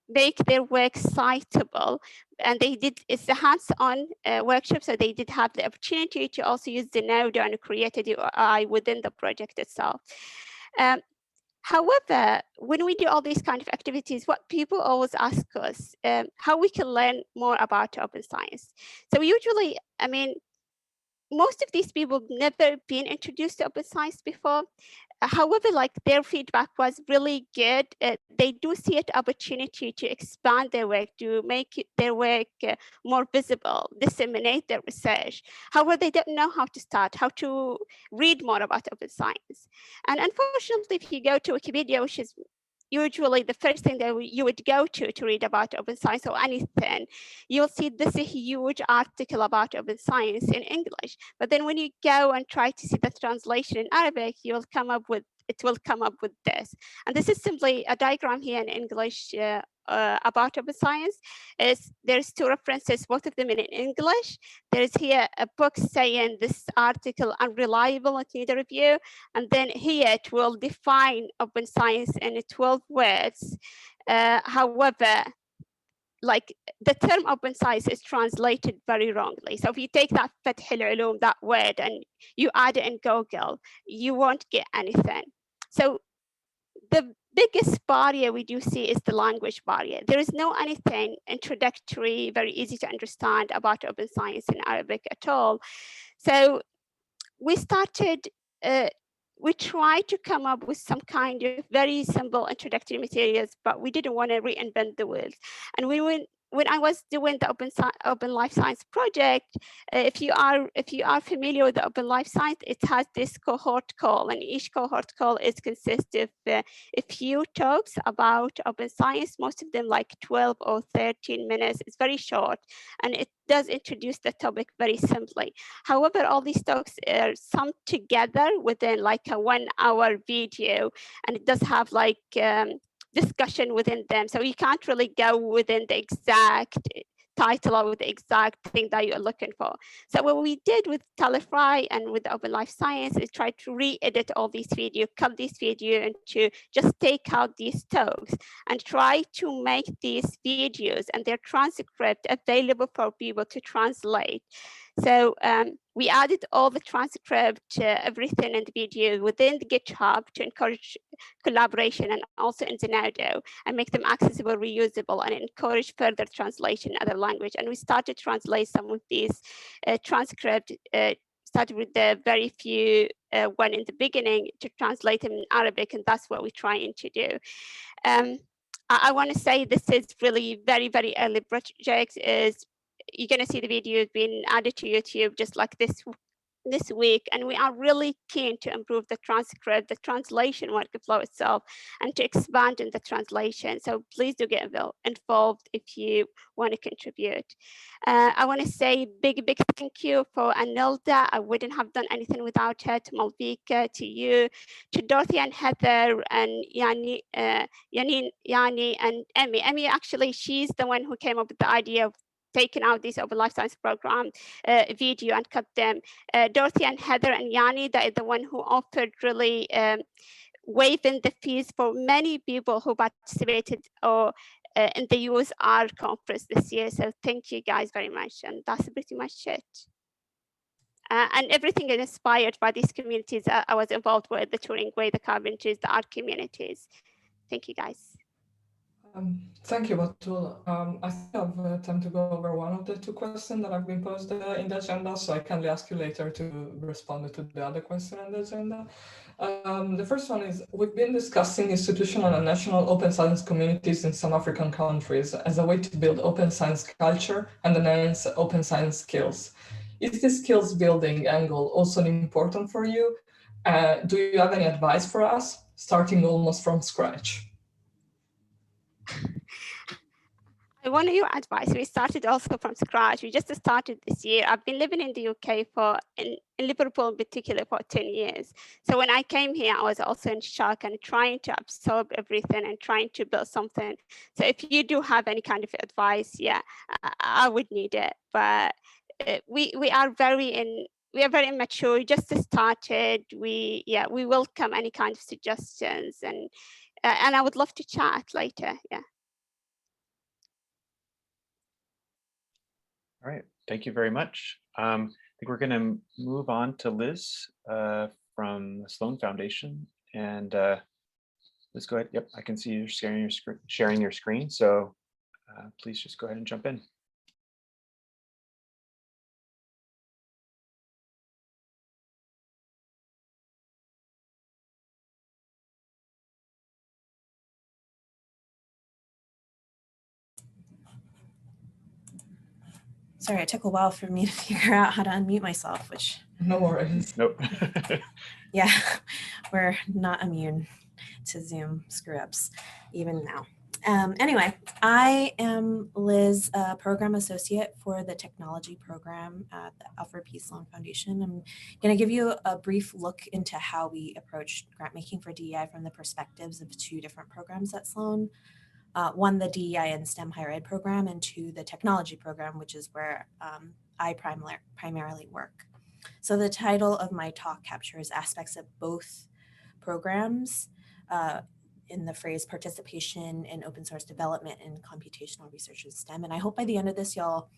make their work citable. And they did, it's a hands-on workshop, so they did have the opportunity to also use the Node and create a UI within the project itself. However, when we do all these kind of activities, what people always ask us, how we can learn more about open science. So usually, I mean, most of these people never been introduced to open science before. However, like their feedback was really good. They do see an opportunity to expand their work, to make their work more visible, disseminate their research. However, they don't know how to start, how to read more about open science. And unfortunately, if you go to Wikipedia, which is usually the first thing that you would go to read about open science or anything, you'll see this huge article about open science in English. But then when you go and try to see the translation in Arabic, it will come up with this. And this is simply a diagram here in English about open science. There's 2 references, both of them in English. There's here a book saying this article unreliable and need a review. And then here it will define open science in 12 words. However, like the term open science is translated very wrongly. So if you take that Fath al-Ulum, that word, and you add it in Google, you won't get anything. So the biggest barrier we do see is the language barrier. There is no anything introductory, very easy to understand about open science in Arabic at all. So we started, we tried to come up with some kind of very simple introductory materials, but we didn't want to reinvent the wheel. And when I was doing the Open Life Science project, if you are familiar with the Open Life Science, it has this cohort call, and each cohort call is consists of a few talks about open science, most of them like 12 or 13 minutes. It's very short, and it does introduce the topic very simply. However, all these talks are summed together within like a 1-hour video, and it does have like discussion within them. So you can't really go within the exact title or with the exact thing that you're looking for. So what we did with Telefry and with Open Life Science is try to re-edit all these videos, cut these videos, and to just take out these talks and try to make these videos and their transcript available for people to translate. So we added all the transcript, everything in the video within the GitHub to encourage collaboration, and also in Zenodo, and make them accessible, reusable, and encourage further translation in other language. And we started to translate some of these transcript, started with the very few one in the beginning to translate them in Arabic, and that's what we're trying to do. I want to say this is really very, very early project. You're going to see the videos being added to YouTube just like this week, and we are really keen to improve the transcript, the translation workflow itself, and to expand in the translation. So please do get involved if you want to contribute. I want to say big thank you for Anilda. I wouldn't have done anything without her. To Malvika, to you, to Dorothy and Heather, and Yani and Emmy. Emmy, actually, she's the one who came up with the idea of taken out this Open Life Science program video and cut them. Dorothy and Heather and Yanni, that is the one who offered really waiving the fees for many people who participated or in the USR conference this year. So thank you guys very much. And that's pretty much it. And everything is inspired by these communities I was involved with, the Turing Way, the Carpenters, the art communities. Thank you guys. Thank you, Batul. I think I have time to go over one of the two questions that have been posed in the agenda, so I kindly ask you later to respond to the other question on the agenda. The first one is, we've been discussing institutional and national open science communities in some African countries as a way to build open science culture and enhance open science skills. Is this skills building angle also important for you? Do you have any advice for us, starting almost from scratch? I want your advice. We started also from scratch. We just started this year. I've been living in the UK in Liverpool in particular for 10 years. So when I came here, I was also in shock and trying to absorb everything and trying to build something. So if you do have any kind of advice, yeah, I would need it. But we are very immature. We just started. We welcome any kind of suggestions, and I would love to chat later. Yeah. All right, thank you very much. I think we're going to move on to Liz from the Sloan Foundation. And Liz, go ahead. Yep, I can see you sharing your screen. So please just go ahead and jump in. Sorry, it took a while for me to figure out how to unmute myself, which... No worries. Nope. Yeah, we're not immune to Zoom screw-ups, even now. Anyway, I am Liz, Program Associate for the Technology Program at the Alfred P. Sloan Foundation. I'm going to give you a brief look into how we approach grant making for DEI from the perspectives of two different programs at Sloan. One, the DEI and STEM higher ed program, and two, the technology program, which is where I primarily work. So the title of my talk captures aspects of both programs in the phrase participation in open source development and computational research in STEM. And I hope by the end of this, you'll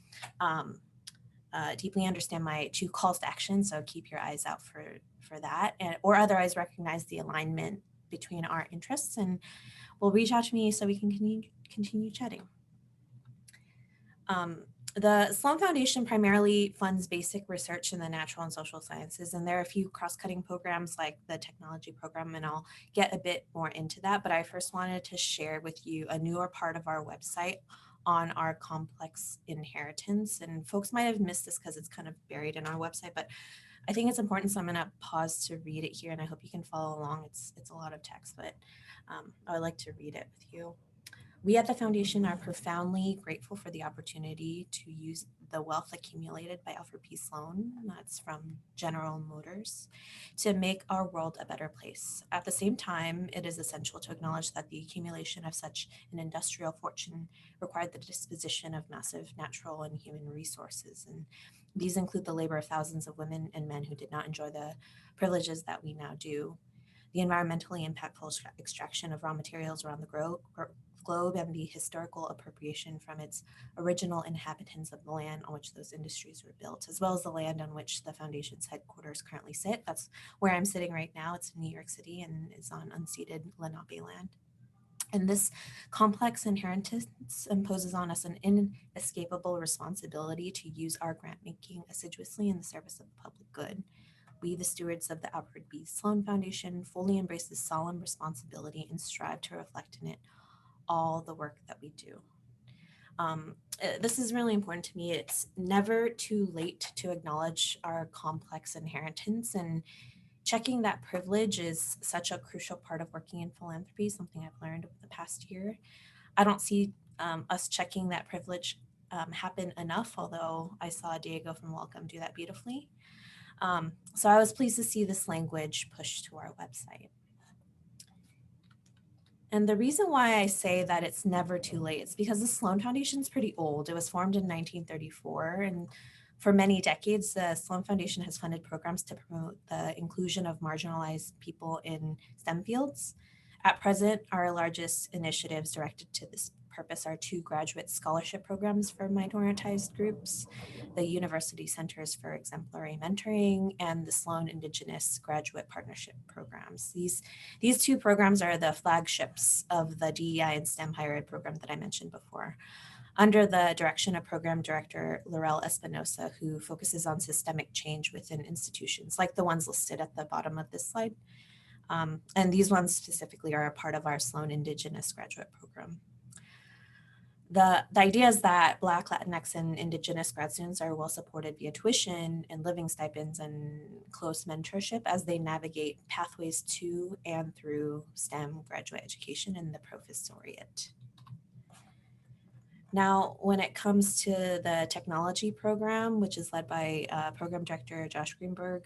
deeply understand my two calls to action. So keep your eyes out for that, or otherwise recognize the alignment between our interests, and will reach out to me so we can continue chatting. The Sloan Foundation primarily funds basic research in the natural and social sciences, and there are a few cross-cutting programs like the technology program, and I'll get a bit more into that. But I first wanted to share with you a newer part of our website on our complex inheritance. And folks might have missed this because it's kind of buried in our website, but I think it's important, so I'm going to pause to read it here, and I hope you can follow along. It's a lot of text, but I would like to read it with you. We at the Foundation are profoundly grateful for the opportunity to use the wealth accumulated by Alfred P. Sloan, that's from General Motors, to make our world a better place. At the same time, it is essential to acknowledge that the accumulation of such an industrial fortune required the disposition of massive natural and human resources. And these include the labor of thousands of women and men who did not enjoy the privileges that we now do, the environmentally impactful extraction of raw materials around the globe and the historical appropriation from its original inhabitants of the land on which those industries were built, as well as the land on which the foundation's headquarters currently sit. That's where I'm sitting right now. It's in New York City and is on unceded Lenape land. And this complex inheritance imposes on us an inescapable responsibility to use our grant making assiduously in the service of the public good. We, the stewards of the Alfred P. Sloan Foundation, fully embrace this solemn responsibility and strive to reflect in it all the work that we do. This is really important to me. It's never too late to acknowledge our complex inheritance, and checking that privilege is such a crucial part of working in philanthropy, something I've learned over the past year. I don't see us checking that privilege happen enough, although I saw Diego from Wellcome do that beautifully. So I was pleased to see this language pushed to our website. And the reason why I say that it's never too late is because the Sloan Foundation is pretty old. It was formed in 1934, and for many decades, the Sloan Foundation has funded programs to promote the inclusion of marginalized people in STEM fields. At present, our largest initiatives directed to this purpose are 2 graduate scholarship programs for minoritized groups, the University Centers for Exemplary Mentoring, and the Sloan Indigenous Graduate Partnership Programs. These 2 programs are the flagships of the DEI and STEM higher ed program that I mentioned before, under the direction of Program Director Laurel Espinosa, who focuses on systemic change within institutions, like the ones listed at the bottom of this slide. And these ones specifically are a part of our Sloan Indigenous Graduate Program. The idea is that Black, Latinx, and Indigenous grad students are well supported via tuition and living stipends and close mentorship as they navigate pathways to and through STEM graduate education in the professoriate. Now, when it comes to the technology program, which is led by Program Director Josh Greenberg,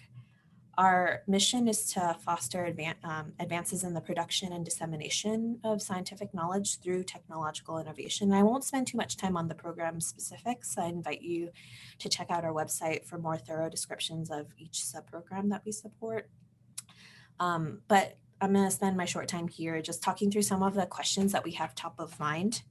our mission is to foster advances in the production and dissemination of scientific knowledge through technological innovation. I won't spend too much time on the program specifics. I invite you to check out our website for more thorough descriptions of each subprogram that we support. But I'm going to spend my short time here just talking through some of the questions that we have top of mind.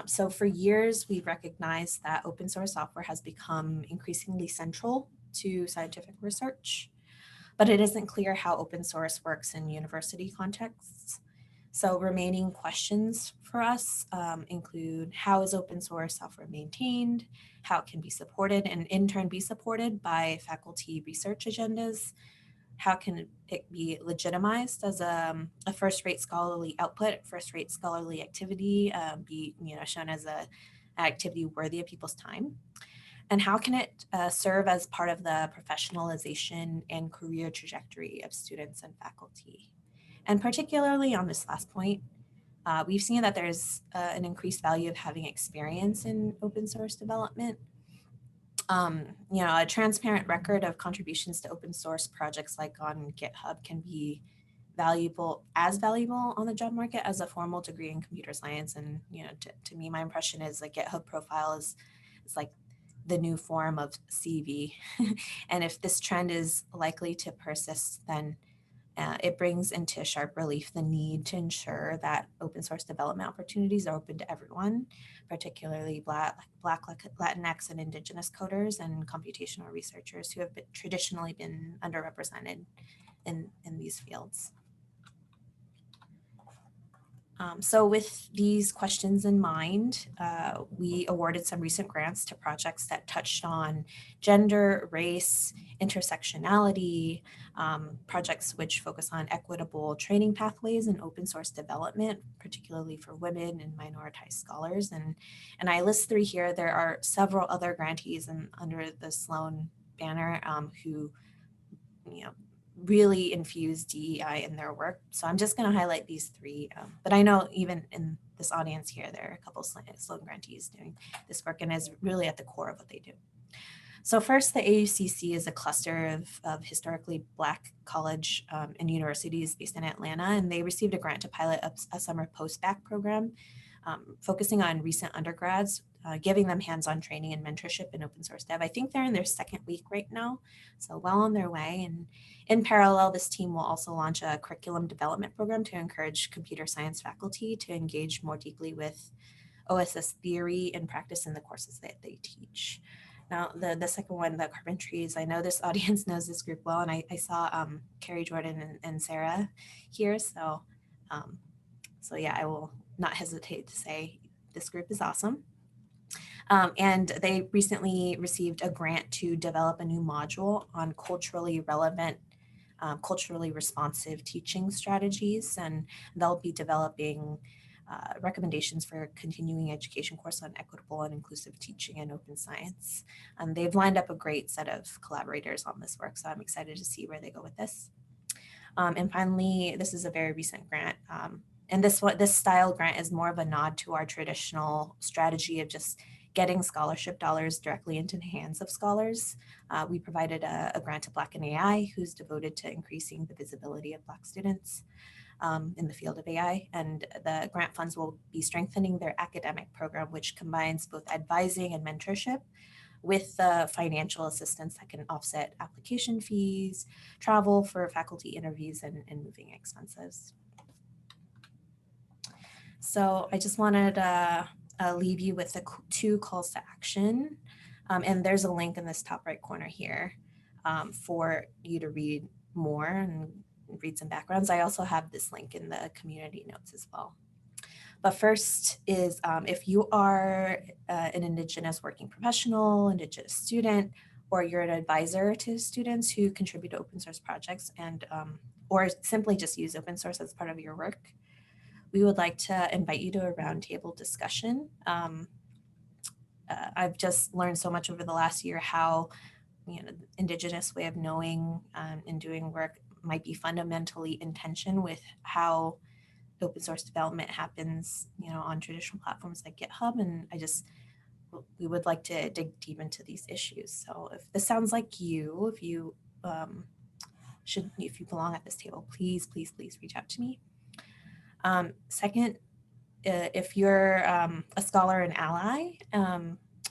So for years, we've recognized that open source software has become increasingly central to scientific research, but it isn't clear how open source works in university contexts. So remaining questions for us include: how is open source software maintained? How it can be supported and in turn be supported by faculty research agendas? How can it be legitimized as a first-rate scholarly output, first-rate scholarly activity, be shown as an activity worthy of people's time? And how can it serve as part of the professionalization and career trajectory of students and faculty? And particularly on this last point, we've seen that there's an increased value of having experience in open source development. A transparent record of contributions to open source projects like on GitHub can be valuable on the job market as a formal degree in computer science. And to me, my impression is a GitHub profile is like the new form of CV. And if this trend is likely to persist, then it brings into sharp relief the need to ensure that open source development opportunities are open to everyone, particularly Black, Latinx, and Indigenous coders and computational researchers who have traditionally been underrepresented in these fields. So with these questions in mind, we awarded some recent grants to projects that touched on gender, race, intersectionality, projects which focus on equitable training pathways and open source development, particularly for women and minoritized scholars. And I list 3 here. There are several other grantees under the Sloan banner who, really infuse DEI in their work. So I'm just going to highlight these 3. But I know even in this audience here, there are a couple of Sloan grantees doing this work and is really at the core of what they do. So first, the AUCC is a cluster of historically Black college and universities based in Atlanta, and they received a grant to pilot a summer post-bac program focusing on recent undergrads giving them hands-on training and mentorship in open source dev. I think they're in their second week right now, so well on their way. And in parallel, this team will also launch a curriculum development program to encourage computer science faculty to engage more deeply with OSS theory and practice in the courses that they teach. Now, the second one, the carbon trees, I know this audience knows this group well, and I saw Carrie, Jordan, and Sarah here. So, so yeah, I will not hesitate to say this group is awesome. And they recently received a grant to develop a new module on culturally relevant, culturally responsive teaching strategies, and they'll be developing recommendations for a continuing education course on equitable and inclusive teaching and open science. They've lined up a great set of collaborators on this work, so I'm excited to see where they go with this. And finally, this is a very recent grant. And this style grant is more of a nod to our traditional strategy of just getting scholarship dollars directly into the hands of scholars. We provided a grant to Black in AI, who's devoted to increasing the visibility of Black students in the field of AI. And the grant funds will be strengthening their academic program, which combines both advising and mentorship with the financial assistance that can offset application fees, travel for faculty interviews, and moving expenses. So I just wanted to leave you with the 2 calls to action. And there's a link in this top right corner here for you to read more and read some backgrounds. I also have this link in the community notes as well. But first is if you are an Indigenous working professional, Indigenous student, or you're an advisor to students who contribute to open source projects and or simply just use open source as part of your work, we would like to invite you to a roundtable discussion. I've just learned so much over the last year how the Indigenous way of knowing and doing work might be fundamentally in tension with how open source development happens, on traditional platforms like GitHub. And we would like to dig deep into these issues. So if this sounds like you, if you belong at this table, please reach out to me. Second, if you're a scholar and ally,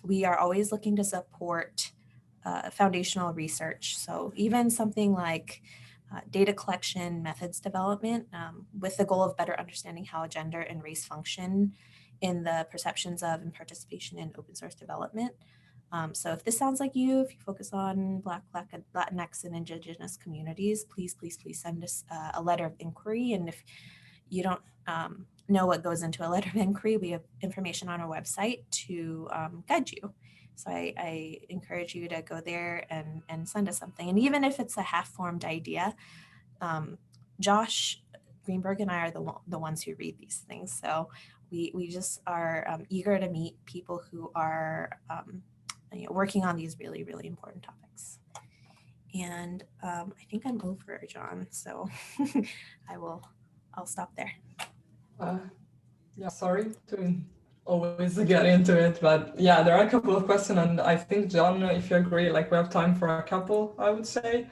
we are always looking to support foundational research. So even something like data collection, methods development, with the goal of better understanding how gender and race function in the perceptions of and participation in open source development. So if this sounds like you, if you focus on Black, Latinx, and Indigenous communities, please send us a letter of inquiry. And if you don't know what goes into a letter of inquiry, we have information on our website to guide you. So I encourage you to go there and send us something. And even if it's a half-formed idea, Josh Greenberg and I are the ones who read these things. So we just are eager to meet people who are working on these really, really important topics. And I think I'm over, John. So I'll stop there. Yeah, sorry to always get into it, but yeah, there are a couple of questions, and I think, John, if you agree, we have time for a couple, I would say.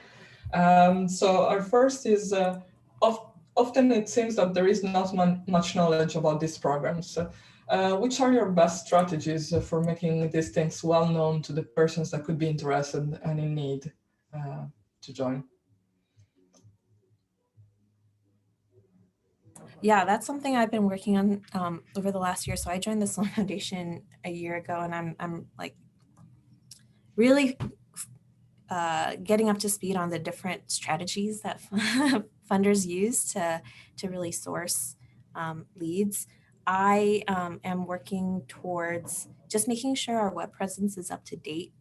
So our first is, often it seems that there is not much knowledge about these programs. Which are your best strategies for making these things well known to the persons that could be interested and in need to join? Yeah, that's something I've been working on over the last year. So I joined the Sloan Foundation a year ago, and I'm really getting up to speed on the different strategies that funders use to really source leads. I am working towards just making sure our web presence is up to date,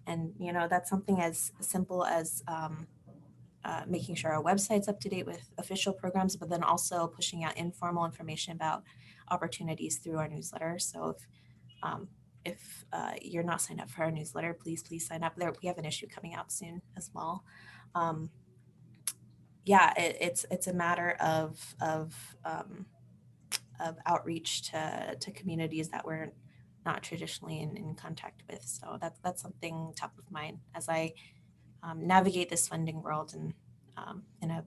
and that's something as simple as making sure our website's up to date with official programs, but then also pushing out informal information about opportunities through our newsletter. So if you're not signed up for our newsletter, please sign up there. We have an issue coming out soon as well. Yeah, it's a matter of outreach to communities that we're not traditionally in contact with. So that's something top of mind as I navigate this funding world and in a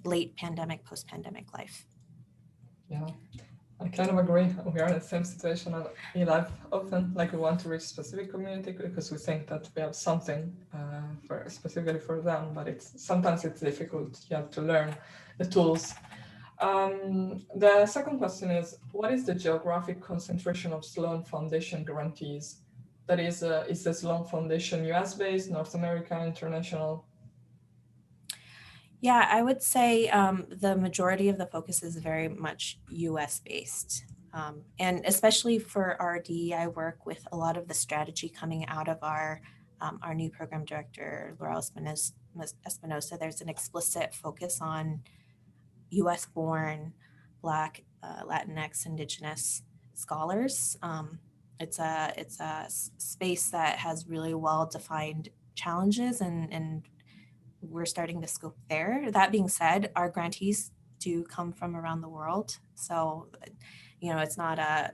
late pandemic, post-pandemic life. Yeah, I kind of agree. We are in the same situation at eLife often, like we want to reach specific community because we think that we have something specifically for them, but sometimes it's difficult. You have to learn the tools. The second question is, what is the geographic concentration of Sloan Foundation grantees? That is the Sloan Foundation US-based, North America, international? Yeah, I would say the majority of the focus is very much US-based. And especially for RD, I work with a lot of the strategy coming out of our new program director, Laura Espinosa. There's an explicit focus on US-born, Black, Latinx, Indigenous scholars. It's a space that has really well-defined challenges and we're starting to scope there. That being said, our grantees do come from around the world. So, you know, it's not a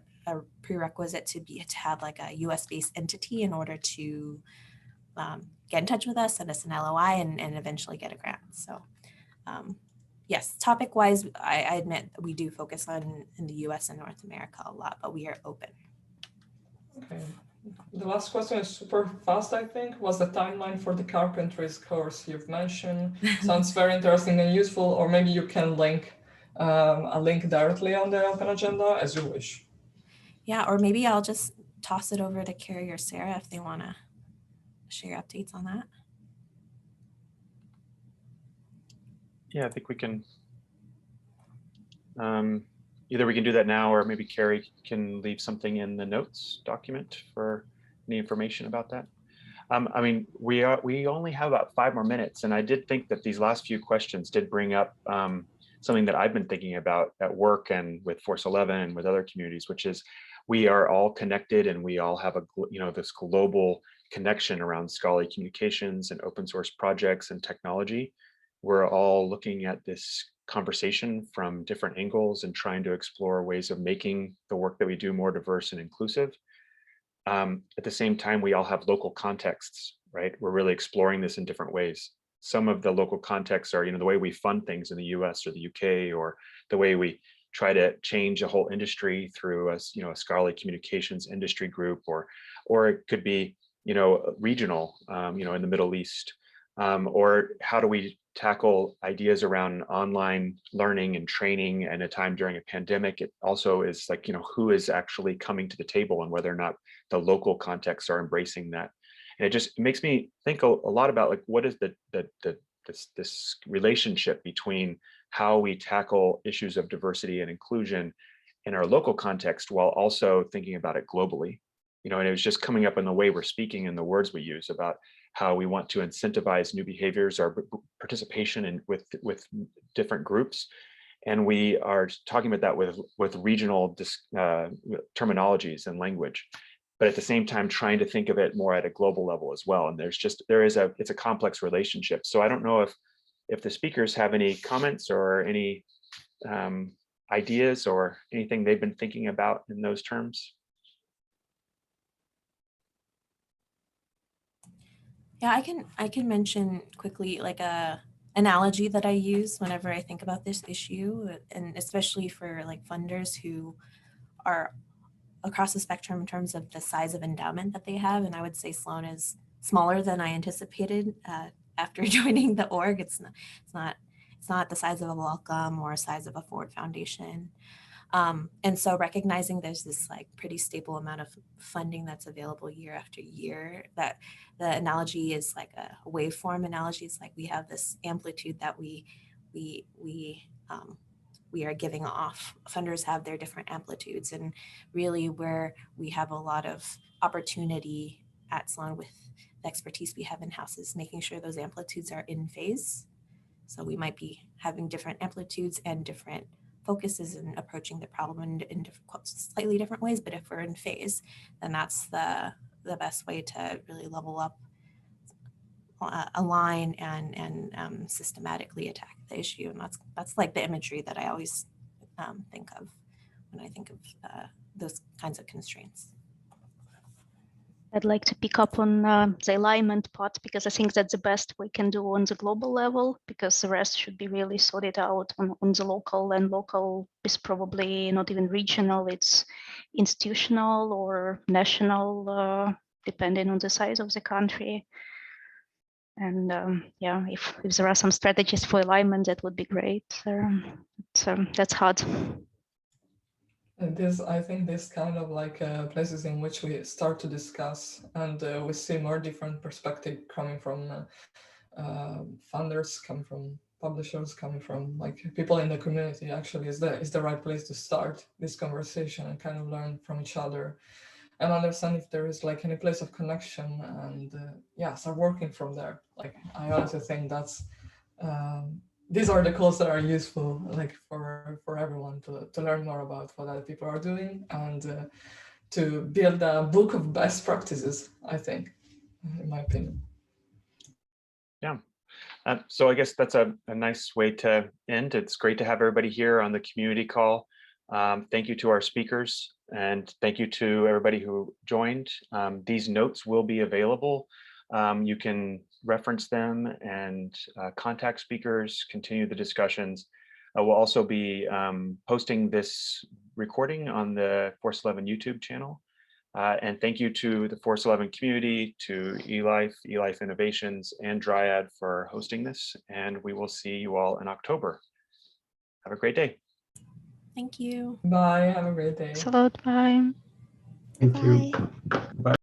prerequisite to have like a US-based entity in order to get in touch with us, send us an LOI, and eventually get a grant. So yes, topic-wise, I admit we do focus on in the US and North America a lot, but we are open. Okay. The last question is super fast, I think. What's the timeline for the carpentries course you've mentioned? Sounds very interesting and useful, or maybe you can link a link directly on the open agenda as you wish. Yeah, or maybe I'll just toss it over to Carrie or Sarah if they want to share updates on that. Yeah, I think we can. Either we can do that now, or maybe Carrie can leave something in the notes document for any information about that. I mean, we only have about 5 more minutes, and I did think that these last few questions did bring up something that I've been thinking about at work and with Force 11 and with other communities, which is we are all connected and we all have this global connection around scholarly communications and open source projects and technology. We're all looking at this conversation from different angles and trying to explore ways of making the work that we do more diverse and inclusive. At the same time, we all have local contexts, right? We're really exploring this in different ways. Some of the local contexts are, the way we fund things in the US or the UK, or the way we try to change a whole industry through a scholarly communications industry group, or it could be, regional, in the Middle East, or how do we tackle ideas around online learning and training and a time during a pandemic. It also is like, who is actually coming to the table and whether or not the local contexts are embracing that. And it makes me think a lot about like, what is this relationship between how we tackle issues of diversity and inclusion in our local context while also thinking about it globally. And it was just coming up in the way we're speaking and the words we use about how we want to incentivize new behaviors or participation with different groups. And we are talking about that with regional terminologies and language, but at the same time, trying to think of it more at a global level as well. And it's a complex relationship. So I don't know if the speakers have any comments or any ideas or anything they've been thinking about in those terms. Yeah, I can mention quickly like a analogy that I use whenever I think about this issue, and especially for like funders who are across the spectrum in terms of the size of endowment that they have. And I would say Sloan is smaller than I anticipated after joining the org. It's not the size of a Wellcome or a size of a Ford Foundation. And so recognizing there's this like pretty stable amount of funding that's available year after year, that the analogy is like a waveform analogy. It's like we have this amplitude that we are giving off. Funders have their different amplitudes, and really where we have a lot of opportunity at Sloan with the expertise we have in-house is making sure those amplitudes are in phase. So we might be having different amplitudes and different focuses and approaching the problem in slightly different ways, but if we're in phase, then that's the best way to really level up, align, and systematically attack the issue. And that's like the imagery that I always think of when I think of those kinds of constraints. I'd like to pick up on the alignment part, because I think that's the best we can do on the global level, because the rest should be really sorted out on the local, and local is probably not even regional, it's institutional or national, depending on the size of the country. And yeah, if there are some strategies for alignment, that would be great. So that's hard. And I think this kind of like places in which we start to discuss, and we see more different perspective coming from funders, coming from publishers, coming from like people in the community, actually is the right place to start this conversation and kind of learn from each other and understand if there is like any place of connection, and yeah, start working from there. Like I honestly think that's these are the calls that are useful, like for everyone to learn more about what other people are doing, and to build a book of best practices, I think, in my opinion. Yeah. So I guess that's a nice way to end. It's great to have everybody here on the community call. Thank you to our speakers, and thank you to everybody who joined. These notes will be available. You can reference them and contact speakers, continue the discussions. We'll also be posting this recording on the Force 11 YouTube channel. And thank you to the Force 11 community, to eLife, eLife Innovations, and Dryad for hosting this. And we will see you all in October. Have a great day. Thank you. Bye. Have a great day. Salute, bye. Thank you. Bye.